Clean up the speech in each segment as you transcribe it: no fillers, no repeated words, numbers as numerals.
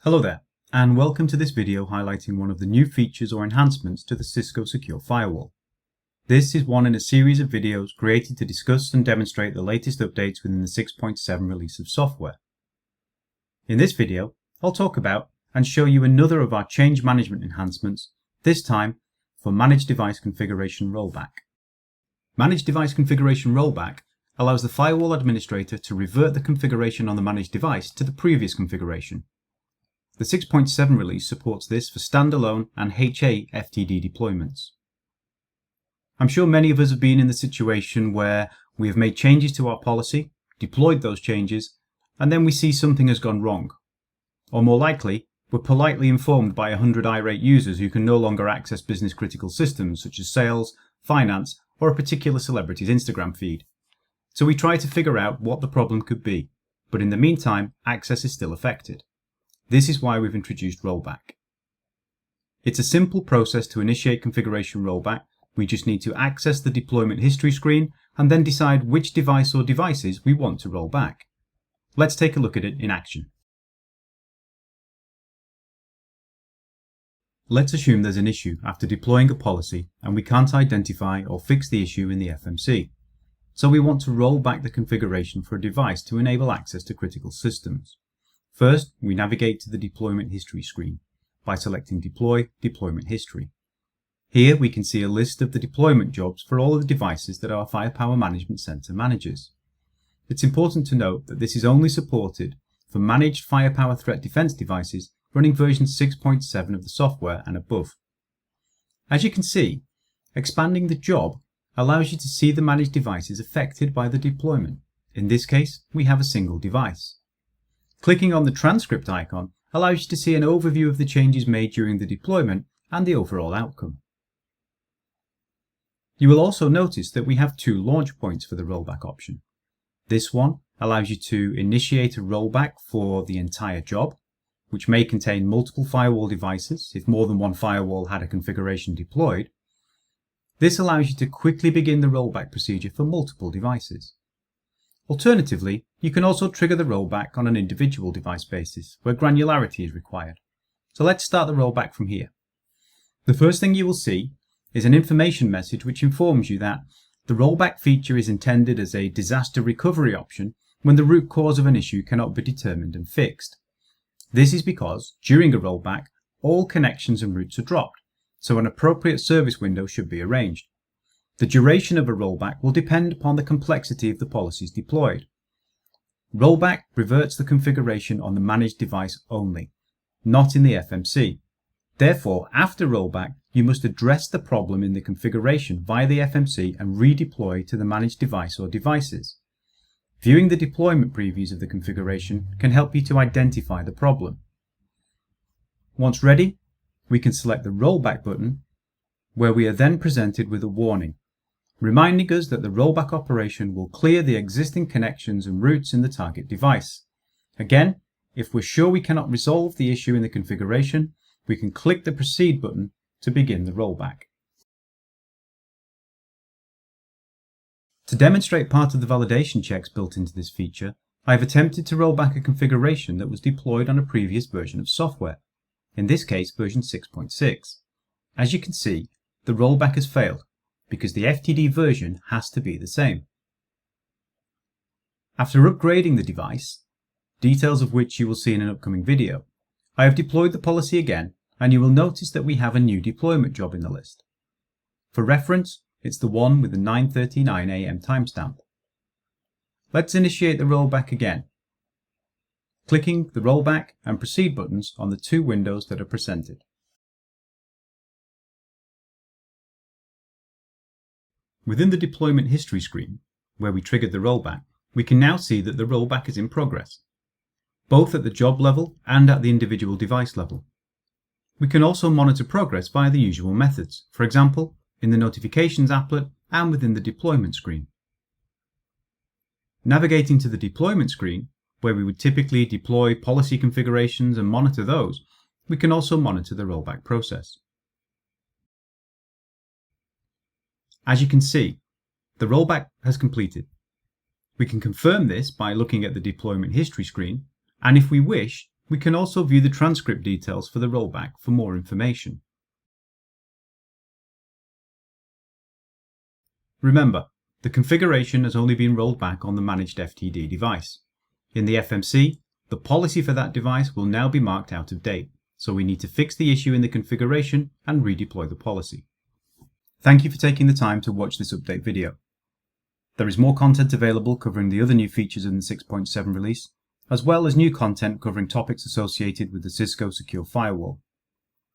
Hello there, and welcome to this video highlighting one of the new features or enhancements to the Cisco Secure Firewall. This is one in a series of videos created to discuss and demonstrate the latest updates within the 6.7 release of software. In this video, I'll talk about and show you another of our change management enhancements, this time for Managed Device Configuration Rollback. Managed Device Configuration Rollback allows the firewall administrator to revert the configuration on the managed device to the previous configuration. The 6.7 release supports this for standalone and HA FTD deployments. I'm sure many of us have been in the situation where we have made changes to our policy, deployed those changes, and then we see something has gone wrong. Or more likely, we're politely informed by 100 irate users who can no longer access business critical systems such as sales, finance, or a particular celebrity's Instagram feed. So we try to figure out what the problem could be, but in the meantime, access is still affected. This is why we've introduced rollback. It's a simple process to initiate configuration rollback. We just need to access the deployment history screen and then decide which device or devices we want to roll back. Let's take a look at it in action. Let's assume there's an issue after deploying a policy and we can't identify or fix the issue in the FMC. So we want to roll back the configuration for a device to enable access to critical systems. First, we navigate to the deployment history screen by selecting Deploy Deployment History. Here we can see a list of the deployment jobs for all of the devices that our Firepower Management Center manages. It's important to note that this is only supported for managed Firepower Threat Defense devices running version 6.7 of the software and above. As you can see, expanding the job allows you to see the managed devices affected by the deployment. In this case, we have a single device. Clicking on the transcript icon allows you to see an overview of the changes made during the deployment and the overall outcome. You will also notice that we have two launch points for the rollback option. This one allows you to initiate a rollback for the entire job, which may contain multiple firewall devices if more than one firewall had a configuration deployed. This allows you to quickly begin the rollback procedure for multiple devices. Alternatively, you can also trigger the rollback on an individual device basis where granularity is required. So let's start the rollback from here. The first thing you will see is an information message which informs you that the rollback feature is intended as a disaster recovery option when the root cause of an issue cannot be determined and fixed. This is because during a rollback, all connections and routes are dropped, so an appropriate service window should be arranged. The duration of a rollback will depend upon the complexity of the policies deployed. Rollback reverts the configuration on the managed device only, not in the FMC. Therefore, after rollback, you must address the problem in the configuration via the FMC and redeploy to the managed device or devices. Viewing the deployment previews of the configuration can help you to identify the problem. Once ready, we can select the rollback button, where we are then presented with a warning, reminding us that the rollback operation will clear the existing connections and routes in the target device. Again, if we're sure we cannot resolve the issue in the configuration, we can click the Proceed button to begin the rollback. To demonstrate part of the validation checks built into this feature, I have attempted to roll back a configuration that was deployed on a previous version of software, in this case version 6.6. As you can see, the rollback has failed because the FTD version has to be the same. After upgrading the device, details of which you will see in an upcoming video, I have deployed the policy again, and you will notice that we have a new deployment job in the list. For reference, it's the one with the 9:39 AM timestamp. Let's initiate the rollback again, clicking the rollback and proceed buttons on the two windows that are presented. Within the deployment history screen, where we triggered the rollback, we can now see that the rollback is in progress, both at the job level and at the individual device level. We can also monitor progress via the usual methods, for example, in the notifications applet and within the deployment screen. Navigating to the deployment screen, where we would typically deploy policy configurations and monitor those, we can also monitor the rollback process. As you can see, the rollback has completed. We can confirm this by looking at the deployment history screen, and if we wish, We can also view the transcript details for the rollback for more information. Remember, the configuration has only been rolled back on the managed FTD device. In the FMC, the policy for that device will now be marked out of date, so we need to fix the issue in the configuration and redeploy the policy. Thank you for taking the time to watch this update video. There is more content available covering the other new features in the 6.7 release, as well as new content covering topics associated with the Cisco Secure Firewall.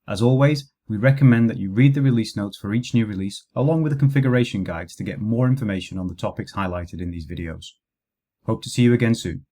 As always, we recommend that you read the release notes for each new release along with the configuration guides to get more information on the topics highlighted in these videos. Hope to see you again soon.